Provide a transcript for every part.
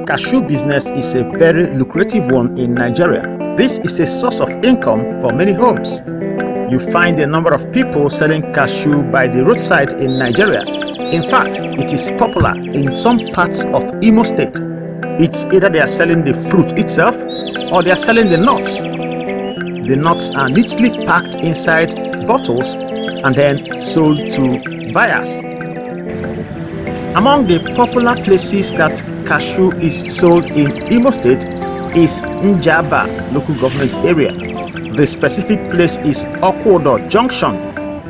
cashew business is a very lucrative one in Nigeria. This is a source of income for many homes. You find a number of people selling cashew by the roadside in Nigeria. In fact, it is popular in some parts of Imo State. It's either they are selling the fruit itself or they are selling the nuts. The nuts are neatly packed inside bottles and then sold to buyers. Among the popular places that cashew is sold in Imo State is Njaba local government area. The specific place is Okwodo Junction.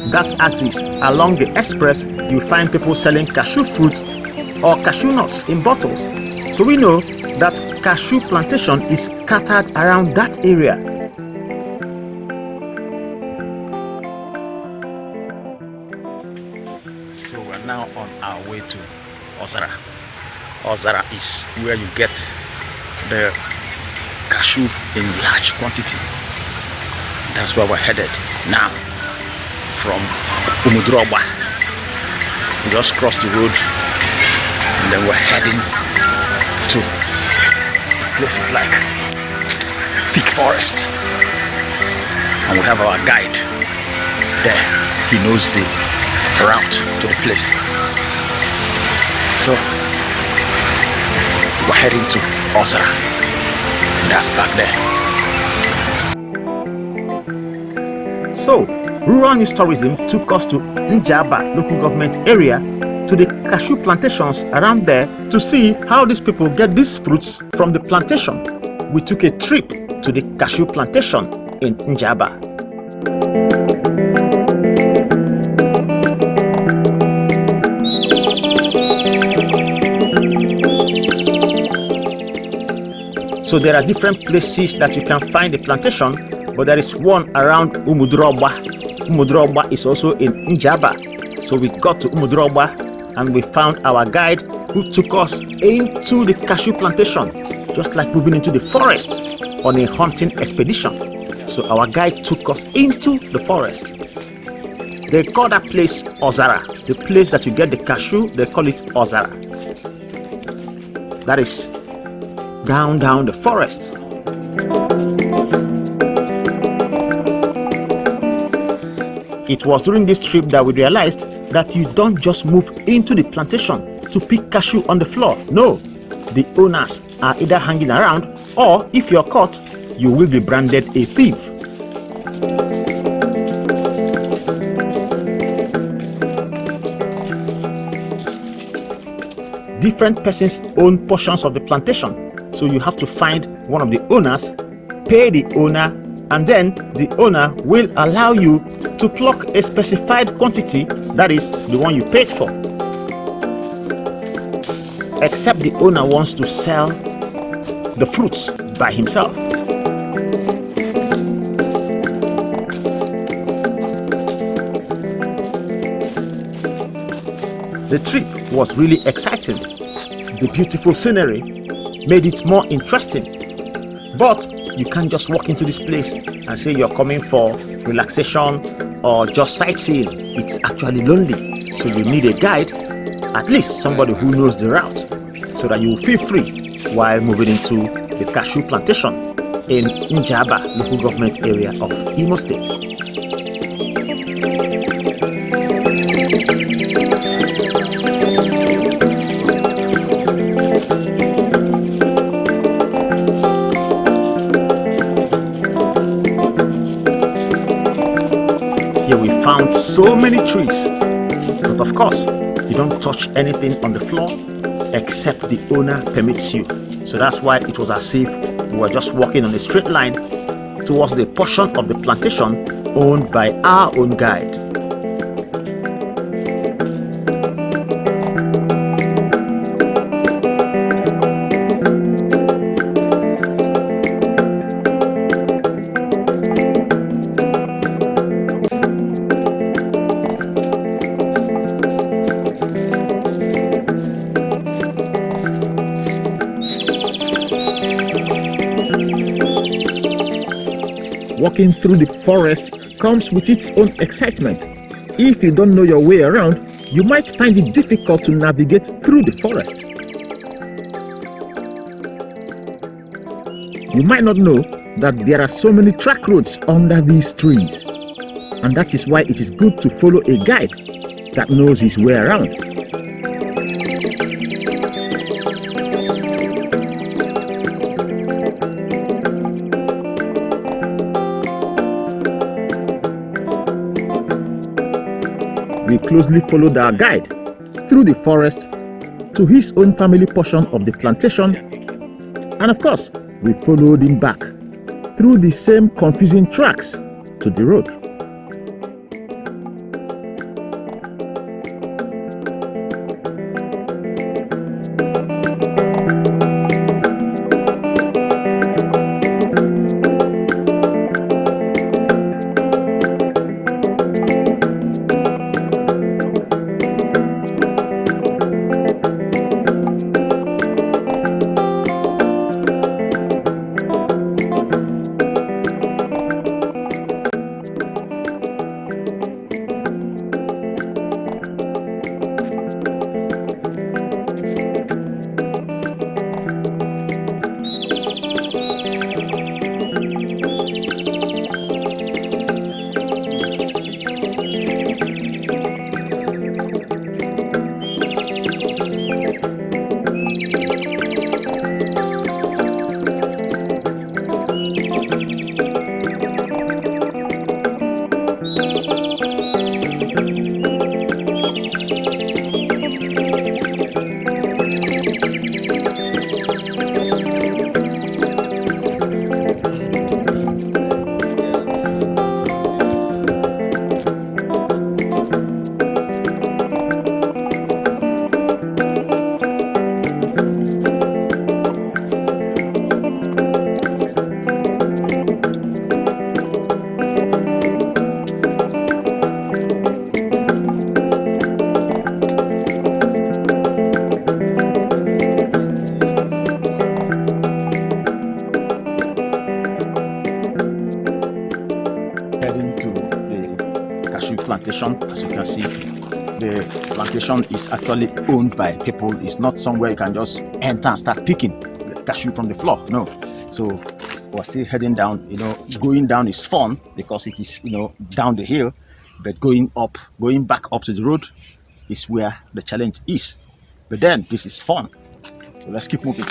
That axis along the express, you find people selling cashew fruit or cashew nuts in bottles. So we know that cashew plantation is scattered around that area. So we're now on our way to Ozara. Ozara is where you get the cashew in large quantity. That's where we're headed now from Umudroba. We just crossed the road and then we're heading to places like thick forest. And we have our guide there. He knows the route to the place. So we're heading to Ozara. That's back there. So, rural news tourism took us to Njaba local government area to the cashew plantations around there to see how these people get these fruits from the plantation. We took a trip to the cashew plantation in Njaba. So there are different places that you can find the plantation, but there is one around Umudroba. Umudroba is also in Njaba. So we got to Umudroba and we found our guide who took us into the cashew plantation, just like moving into the forest on a hunting expedition. So our guide took us into the forest. They call that place Ozara. The place that you get the cashew, they call it Ozara. That is down the forest. It was during this trip that we realized that you don't just move into the plantation to pick cashew on the floor. No, the owners are either hanging around, or if you're caught, you will be branded a thief. Different persons own portions of the plantation. So you have to find one of the owners, pay the owner, and then the owner will allow you to pluck a specified quantity, that is the one you paid for. Except the owner wants to sell the fruits by himself. The trip was really exciting. The beautiful scenery made it more interesting. But you can't just walk into this place and say you're coming for relaxation or just sightseeing. It's actually lonely. So you need a guide, at least somebody who knows the route, so that you will feel free while moving into the cashew plantation in Njaba local government area of Imo State. Here we found so many trees, but of course you don't touch anything on the floor except the owner permits you. So that's why it was as if we were just walking on a straight line towards the portion of the plantation owned by our own guide. Walking through the forest comes with its own excitement. If you don't know your way around, you might find it difficult to navigate through the forest. You might not know that there are so many track roads under these trees, and that is why it is good to follow a guide that knows his way around. We closely followed our guide through the forest to his own family portion of the plantation, and of course, we followed him back through the same confusing tracks to the road. Heading to the cashew plantation. As you can see, the plantation is actually owned by people. It's not somewhere you can just enter and start picking cashew from the floor. No. So we're still heading down. Going down is fun because it is, down the hill, but going back up to the road is where the challenge is. But then this is fun. So let's keep moving.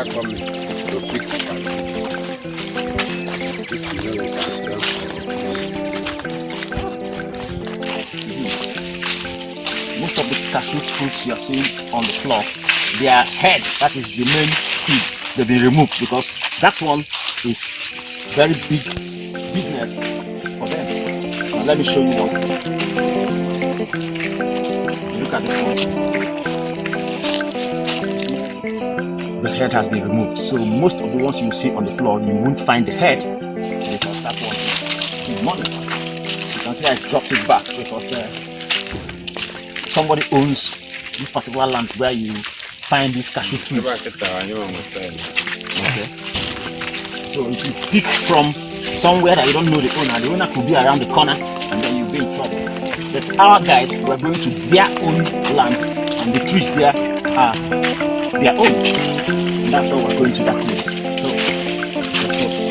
Coming to pick Most of the cashew fruits you are seeing on the floor, their head, that is the main seed, they've been removed because that one is very big business for them. Now let me show you one. Look at this one. The head has been removed, so most of the ones you see on the floor, you won't find the head because that one is money. You can see I dropped it back because somebody owns this particular land where you find these cashew trees. Okay. So if you pick from somewhere that you don't know the owner could be around the corner and then you'll be in trouble. But our guide, we're going to their own land and the trees there are their own. And that's why we're going to that place. So let's go.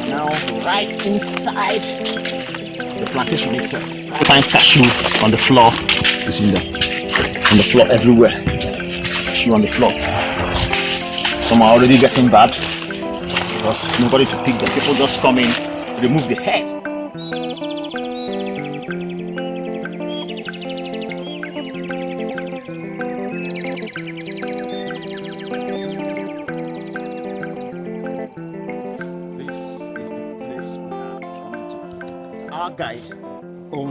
Now right inside the plantation itself, you find cashew on the floor. You see them on the floor everywhere. Cashew on the floor. Some are already getting bad because nobody to pick them. People just come in, remove the head.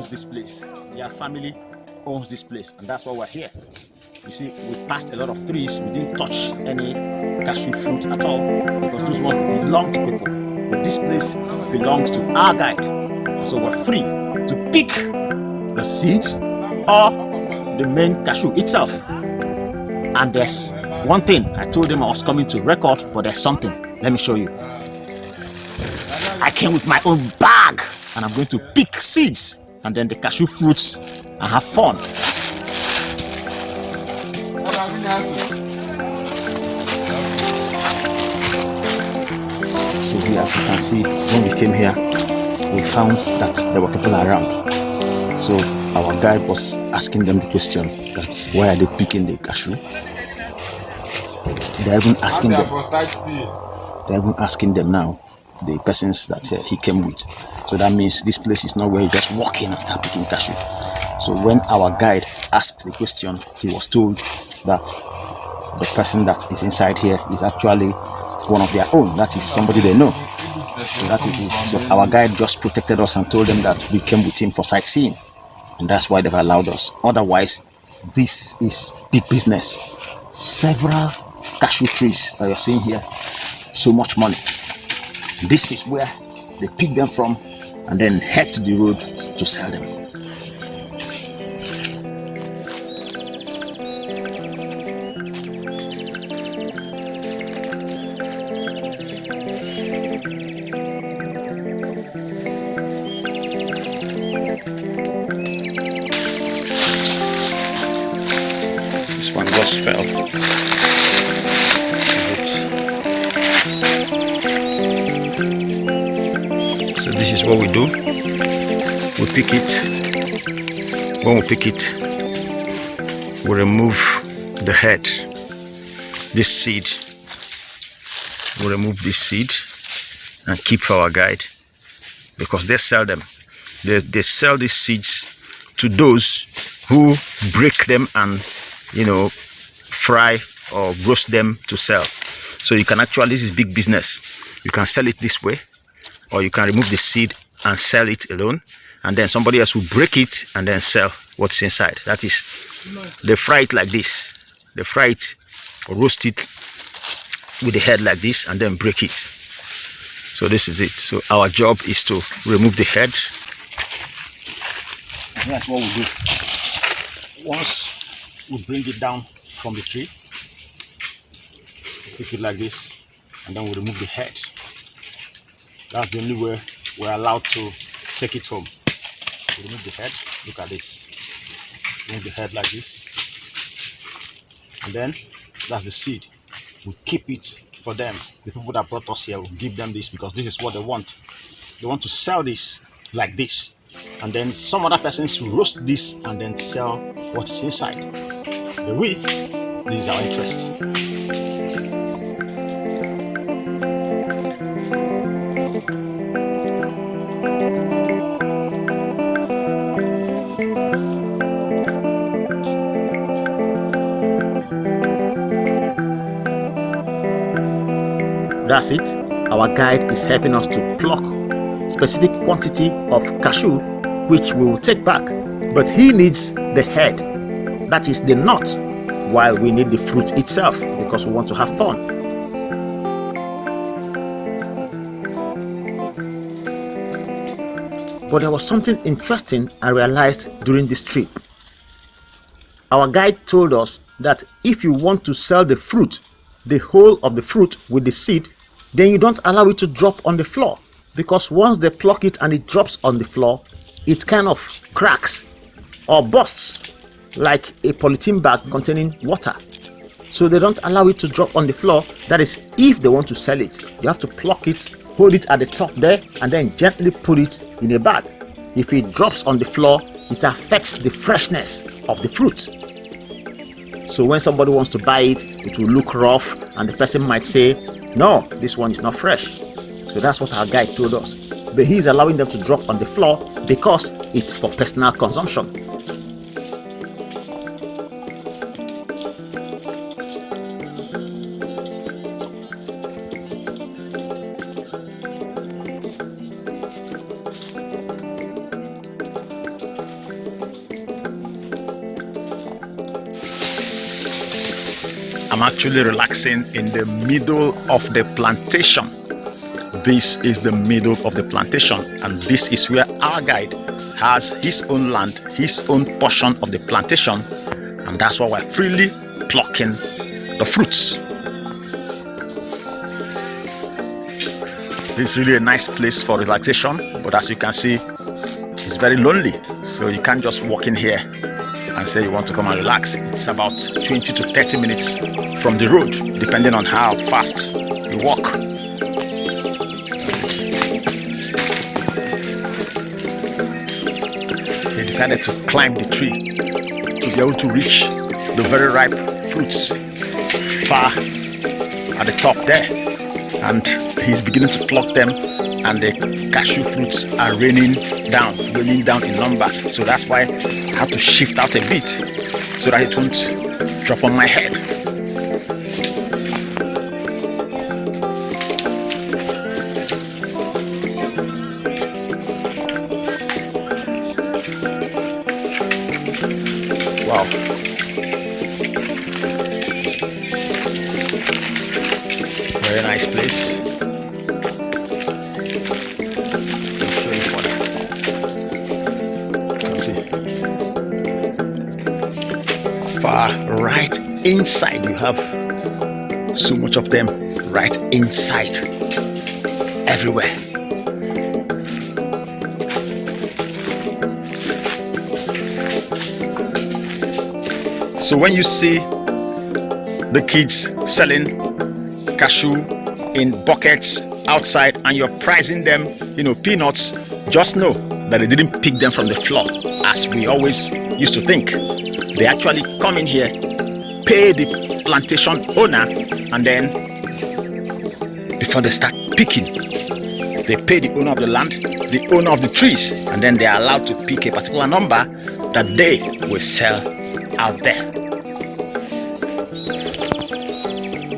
owns this place. Their family owns this place, and that's why we're here. You see, we passed a lot of trees. We didn't touch any cashew fruit at all because those ones belong to people. But this place belongs to our guide. So we're free to pick the seed or the main cashew itself. And there's one thing I told them I was coming to record, but there's something. Let me show you. I came with my own bag and I'm going to pick seeds and then the cashew fruits and have fun. So here, as you can see, when we came here, we found that there were people around. So our guide was asking them the question that why are they picking the cashew? They're even asking them. They're even asking them now, the persons that he came with. So that means this place is not where you just walk in and start picking cashew. So when our guide asked the question, he was told that the person that is inside here is actually one of their own. That is somebody they know. So that is it. So our guide just protected us and told them that we came with him for sightseeing. And that's why they've allowed us. Otherwise, this is big business. Several cashew trees that you're seeing here. So much money. This is where they pick them from and then head to the road to sell them. This one just fell. So this is what we do. We pick it. When we pick it, we remove the head, this seed. We remove this seed and keep for our guide because they sell them. They sell these seeds to those who break them and fry or roast them to sell. So you can actually, this is big business. You can sell it this way, or you can remove the seed and sell it alone, and then somebody else will break it and then sell what's inside. That is, they fry it like this. They fry it or roast it with the head like this and then break it. So this is it. So our job is to remove the head. And that's what we do. Once we bring it down from the tree, pick it like this, and then we remove the head. That's the only way we're allowed to take it home. We remove the head. Look at this. Remove the head like this, and then that's the seed. We keep it for them. The people that brought us here, will give them this because this is what they want. They want to sell this like this, and then some other persons will roast this and then sell what's inside. But we, this is our interest. That's it. Our guide is helping us to pluck specific quantity of cashew, which we will take back. But he needs the head, that is the nut, while we need the fruit itself because we want to have fun. But there was something interesting I realized during this trip. Our guide told us that if you want to sell the fruit, the whole of the fruit with the seed, then you don't allow it to drop on the floor, because once they pluck it and it drops on the floor, it kind of cracks or bursts like a polythene bag containing water. So they don't allow it to drop on the floor. That is, if they want to sell it, you have to pluck it, hold it at the top there, and then gently put it in a bag. If it drops on the floor, it affects the freshness of the fruit. So when somebody wants to buy it, it will look rough and the person might say, no, this one is not fresh. So that's what our guide told us. But he's allowing them to drop on the floor because it's for personal consumption. I'm actually relaxing in the middle of the plantation. This is the middle of the plantation, and this is where our guide has his own land, his own portion of the plantation, and that's why we're freely plucking the fruits. This is really a nice place for relaxation, but as you can see, it's very lonely, so you can't just walk in here and say you want to come and relax. It's about 20 to 30 minutes from the road, depending on how fast you walk. They decided to climb the tree to be able to reach the very ripe fruits far at the top there, and he's beginning to pluck them, and the cashew fruits are raining down in numbers. So that's why I have to shift out a bit so that it won't drop on my head. Wow. Very nice place. Far right inside, you have so much of them right inside, everywhere. So when you see the kids selling cashew in buckets outside and you're pricing them, peanuts, just know that they didn't pick them from the floor as we always used to think. They actually come in here, pay the plantation owner, and then before they start picking, they pay the owner of the land, the owner of the trees, and then they are allowed to pick a particular number that they will sell out there.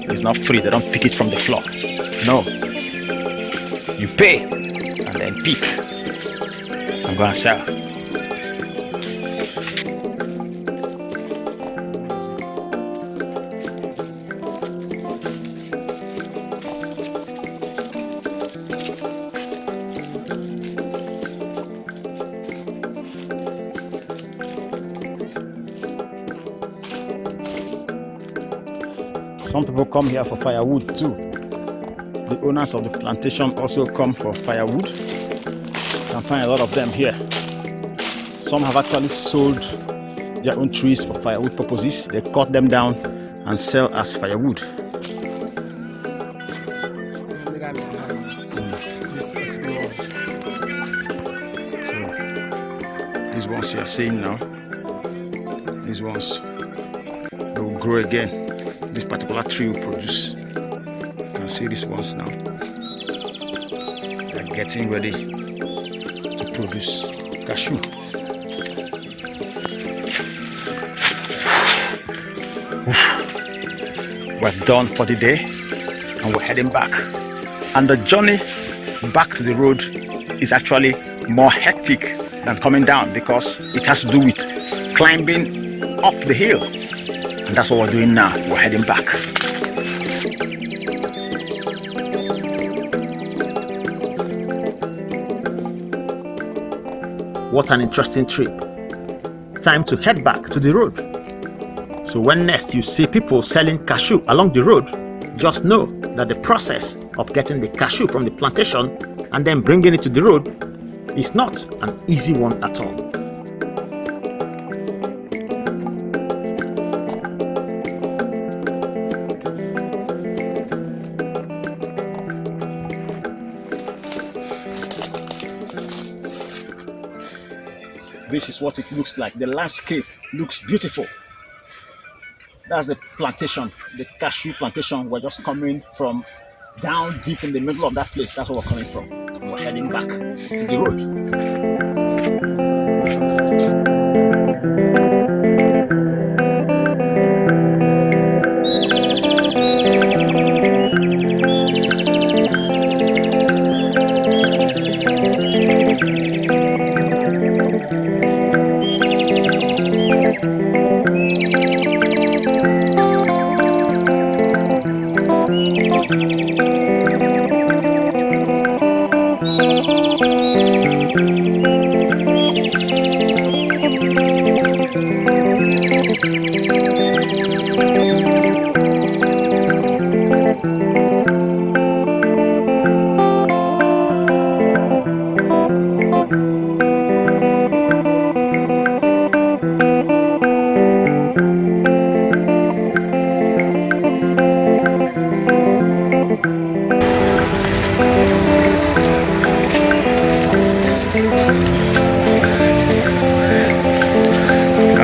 It's not free. They don't pick it from the floor. No. You pay and then pick and go and sell. Some people come here for firewood too. The owners of the plantation also come for firewood. You can find a lot of them here. Some have actually sold their own trees for firewood purposes. They cut them down and sell as firewood. So these ones you are seeing now, these ones, they will grow again. This particular tree will produce. You can see these ones now. They are getting ready to produce cashew. We're done for the day and we're heading back. And the journey back to the road is actually more hectic than coming down because it has to do with climbing up the hill. And that's what we're doing now. We're heading back. What an interesting trip. Time to head back to the road. So when next you see people selling cashew along the road, just know that the process of getting the cashew from the plantation and then bringing it to the road is not an easy one at all. This is what it looks like. The landscape looks beautiful. That's the plantation, the cashew plantation. We're just coming from down deep in the middle of that place. That's where we're coming from. We're heading back to the road.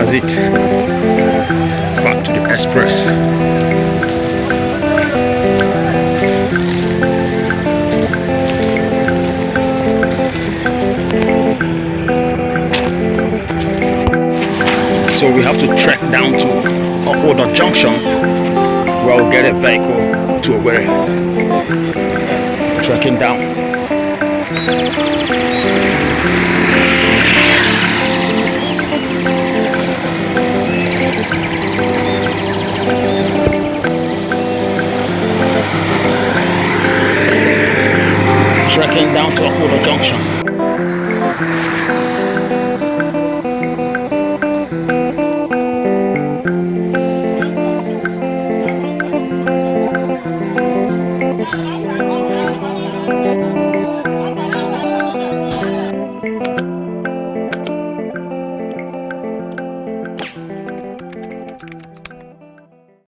That's it. Back to the express. So we have to trek down to Okoda Junction where we'll get a vehicle to where trekking down.